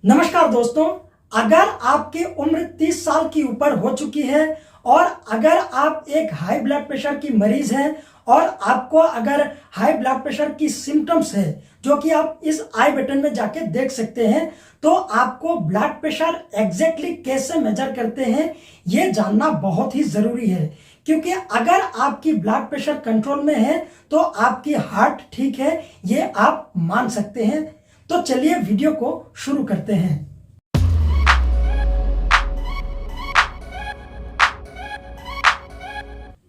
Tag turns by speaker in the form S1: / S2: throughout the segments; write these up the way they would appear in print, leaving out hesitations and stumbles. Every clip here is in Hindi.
S1: नमस्कार दोस्तों, अगर आपकी उम्र 30 साल की ऊपर हो चुकी है और अगर आप एक हाई ब्लड प्रेशर की मरीज हैं और आपको अगर हाई ब्लड प्रेशर की सिम्टम्स है जो कि आप इस आई बटन में जाके देख सकते हैं, तो आपको ब्लड प्रेशर एग्जैक्टली कैसे मेजर करते हैं ये जानना बहुत ही जरूरी है। क्योंकि अगर आपकी ब्लड प्रेशर कंट्रोल में है तो आपकी हार्ट ठीक है, ये आप मान सकते हैं। तो चलिए वीडियो को शुरू करते हैं।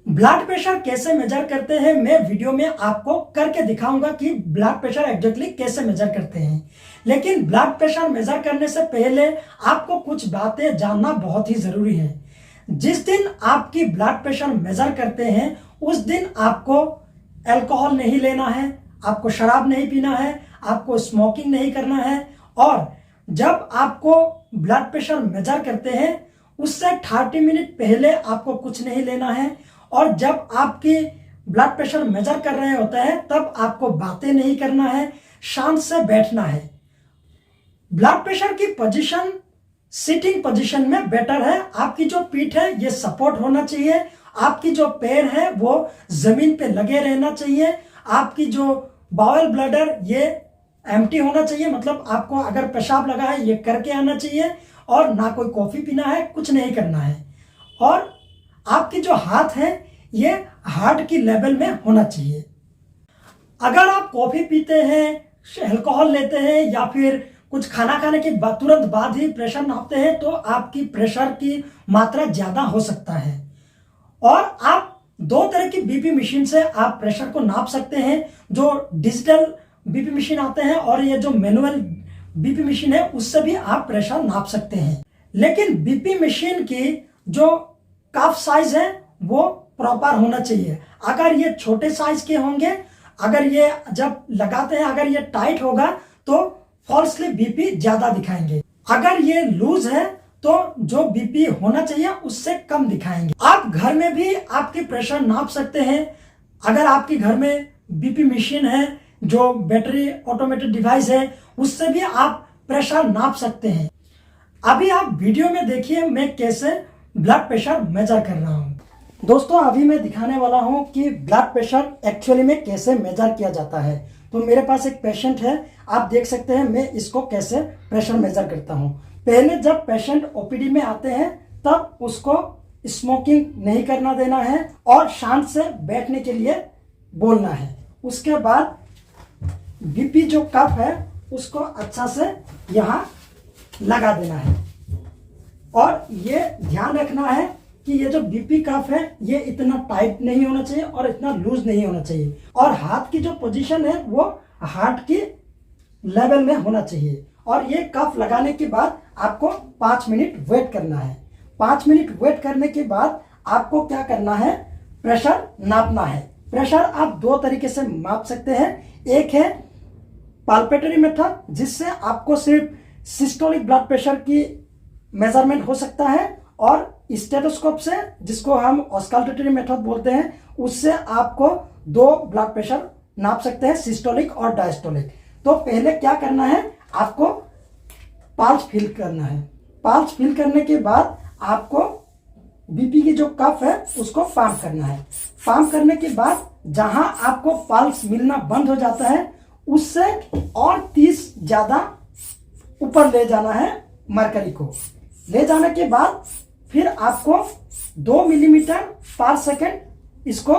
S1: ब्लड प्रेशर कैसे मेजर करते हैं मैं वीडियो में आपको करके दिखाऊंगा कि ब्लड प्रेशर एग्जैक्टली कैसे मेजर करते हैं। लेकिन ब्लड प्रेशर मेजर करने से पहले आपको कुछ बातें जानना बहुत ही जरूरी है। जिस दिन आपकी ब्लड प्रेशर मेजर करते हैं उस दिन आपको अल्कोहल नहीं लेना है, आपको शराब नहीं पीना है, आपको स्मोकिंग नहीं करना है। और जब आपको ब्लड प्रेशर मेजर करते हैं उससे 30 मिनट पहले आपको कुछ नहीं लेना है। और जब आपकी ब्लड प्रेशर मेजर कर रहे होते हैं तब आपको बातें नहीं करना है, शांत से बैठना है। ब्लड प्रेशर की पोजीशन सिटिंग पोजीशन में बेटर है। आपकी जो पीठ है ये सपोर्ट होना चाहिए, आपकी जो पैर है वो जमीन पे लगे रहना चाहिए, आपकी जो बाउल ब्लैडर ये एम्प्टी होना चाहिए, मतलब आपको अगर पेशाब लगा है ये करके आना चाहिए और ना कोई कॉफी पीना है, कुछ नहीं करना है। और आपकी जो हाथ है ये हार्ट की लेवल में होना चाहिए। अगर आप कॉफी पीते हैं, अल्कोहल लेते हैं या फिर कुछ खाना खाने के तुरंत बाद ही प्रेशर नापते हैं तो आपकी प्रेशर की मात्रा ज्यादा हो सकता है। और आप दो तरह की बीपी मशीन से आप प्रेशर को नाप सकते हैं। जो डिजिटल बीपी मशीन आते हैं और ये जो मैनुअल बीपी मशीन है उससे भी आप प्रेशर नाप सकते हैं। लेकिन बीपी मशीन की जो कफ साइज है वो प्रॉपर होना चाहिए। अगर ये छोटे साइज के होंगे, अगर ये जब लगाते हैं अगर ये टाइट होगा तो फॉल्सली बीपी ज्यादा दिखाएंगे। अगर ये लूज है तो जो बीपी होना चाहिए उससे कम दिखाएंगे। आप घर में भी आपकी प्रेशर नाप सकते हैं। अगर आपके घर में बीपी मशीन है जो बैटरी ऑटोमेटेड डिवाइस है उससे भी आप प्रेशर नाप सकते हैं। अभी आप वीडियो में देखिए मैं कैसे ब्लड प्रेशर मेजर कर रहा हूं। दोस्तों अभी मैं दिखाने वाला हूं कि ब्लड प्रेशर एक्चुअली में कैसे मेजर किया जाता है। तो मेरे पास एक पेशेंट है, आप देख सकते हैं मैं इसको कैसे प्रेशर मेजर करता हूं। पहले जब पेशेंट ओपीडी में आते हैं तब उसको स्मोकिंग नहीं करना देना है और शांत से बैठने के लिए बोलना है। उसके बाद बीपी जो कप है उसको अच्छा से यहाँ लगा देना है। और ये ध्यान रखना है कि ये जो बीपी कप है ये इतना टाइट नहीं होना चाहिए और इतना लूज नहीं होना चाहिए। और हाथ की जो पोजीशन है वो हार्ट की लेवल में होना चाहिए। और ये कफ लगाने के बाद आपको 5 मिनट वेट करना है। 5 मिनट वेट करने के बाद आपको क्या करना है, प्रेशर नापना है। प्रेशर आप दो तरीके से माप सकते हैं। एक है पाल्पेटरी मेथड जिससे आपको सिर्फ सिस्टोलिक ब्लड प्रेशर की मेजरमेंट हो सकता है, और स्टेथोस्कोप से जिसको हम ऑस्कल्टेटरी मेथड बोलते हैं उससे आपको दो ब्लड प्रेशर नाप सकते हैं, सिस्टोलिक और डायस्टोलिक। तो पहले क्या करना है, आपको पल्स फील करना है। पल्स फील करने के बाद आपको बीपी की जो कफ है उसको पंप करना है। पंप करने के बाद जहां आपको पल्स मिलना बंद हो जाता है उससे और 30 ज्यादा ऊपर ले जाना है मरकरी को। ले जाने के बाद फिर आपको 2 मिलीमीटर पर सेकेंड इसको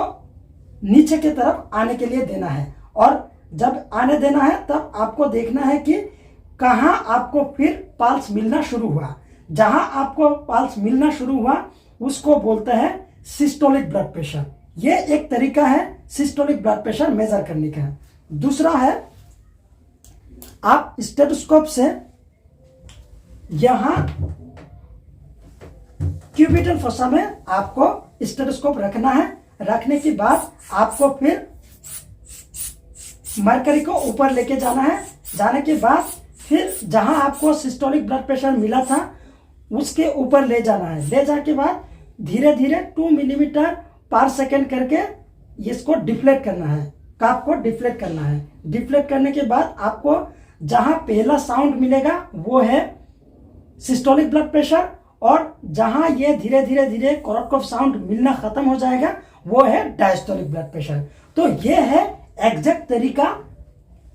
S1: नीचे की तरफ आने के लिए देना है। और जब आने देना है तब आपको देखना है कि कहां आपको फिर पल्स मिलना शुरू हुआ। जहां आपको पल्स मिलना शुरू हुआ उसको बोलते हैं सिस्टोलिक ब्लड प्रेशर। ये एक तरीका है सिस्टोलिक ब्लड प्रेशर मेजर करने का। दूसरा है आप स्टेथोस्कोप से यहां क्यूबिटल फोसा में आपको स्टेथोस्कोप रखना है। रखने के बाद आपको फिर मरकरी को ऊपर लेके जाना है। जाने के बाद फिर जहां आपको सिस्टोलिक ब्लड प्रेशर मिला था उसके ऊपर ले जाना है। ले जाने के बाद धीरे धीरे 2 मिलीमीटर पर सेकेंड करके इसको डिफ्लेक्ट करना है, कफ को डिफ्लेक्ट करना है। डिफ्लेक्ट करने के बाद आपको जहां पहला साउंड मिलेगा वो है सिस्टोलिक ब्लड प्रेशर, और जहां ये धीरे धीरे धीरे कोरोटकोफ साउंड मिलना खत्म हो जाएगा वो है डायस्टोलिक ब्लड प्रेशर। तो ये है एग्जैक्ट तरीका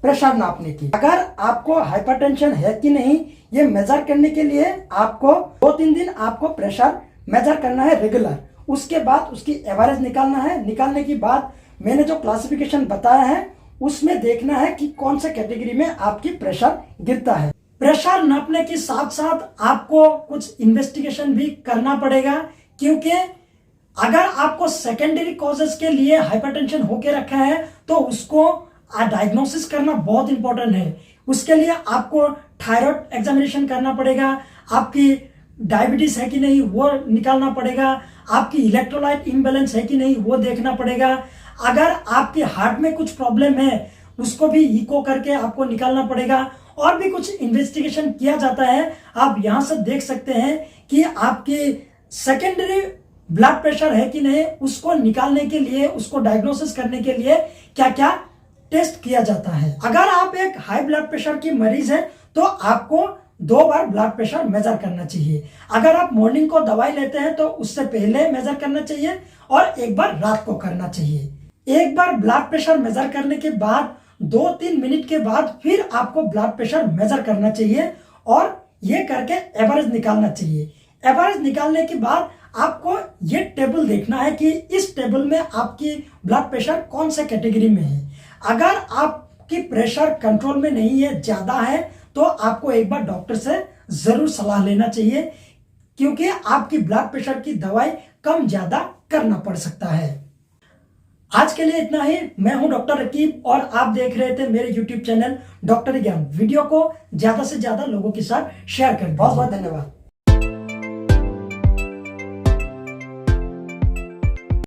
S1: प्रेशर नापने की। अगर आपको हाइपरटेंशन है कि नहीं ये मेजर करने के लिए आपको 2-3 दिन आपको प्रेशर मेजर करना है रेगुलर। उसके बाद उसकी एवरेज निकालना है। निकालने के बाद मैंने जो क्लासिफिकेशन बताया है उसमें देखना है कि कौन से कैटेगरी में आपकी प्रेशर गिरता है। प्रेशर नापने के साथ साथ आपको कुछ इन्वेस्टिगेशन भी करना पड़ेगा, क्योंकि अगर आपको सेकेंडरी कॉजेस के लिए हाइपरटेंशन होके रखा है तो उसको डायग्नोसिस करना बहुत इंपॉर्टेंट है। उसके लिए आपको थायराइड एग्जामिनेशन करना पड़ेगा, आपकी डायबिटीज है कि नहीं वो निकालना पड़ेगा, आपकी इलेक्ट्रोलाइट इम्बैलेंस है कि नहीं वो देखना पड़ेगा। अगर आपके हार्ट में कुछ प्रॉब्लम है उसको भी इको करके आपको निकालना पड़ेगा। और भी कुछ इन्वेस्टिगेशन किया जाता है। आप यहां से देख सकते हैं कि आपकी सेकेंडरी ब्लड प्रेशर है कि नहीं, उसको निकालने के लिए, उसको डायग्नोसिस करने के लिए क्या क्या टेस्ट किया जाता है। अगर आप एक हाई ब्लड प्रेशर की मरीज है तो आपको 2 बार ब्लड प्रेशर मेजर करना चाहिए। अगर आप मॉर्निंग को दवाई लेते हैं तो उससे पहले मेजर करना चाहिए और एक बार रात को करना चाहिए। एक बार ब्लड प्रेशर मेजर करने के बाद 2-3 मिनट के बाद फिर आपको ब्लड प्रेशर मेजर करना चाहिए और ये करके एवरेज निकालना चाहिए। एवरेज निकालने के बाद आपको ये टेबल देखना है कि इस टेबल में आपकी ब्लड प्रेशर कौन से कैटेगरी में है। अगर आपकी प्रेशर कंट्रोल में नहीं है, ज्यादा है, तो आपको एक बार डॉक्टर से जरूर सलाह लेना चाहिए, क्योंकि आपकी ब्लड प्रेशर की दवाई कम ज्यादा करना पड़ सकता है। आज के लिए इतना ही। मैं हूं डॉक्टर रकीब और आप देख रहे थे मेरे यूट्यूब चैनल डॉक्टर ज्ञान। वीडियो को ज्यादा से ज्यादा लोगों के साथ शेयर करें। बहुत बहुत धन्यवाद।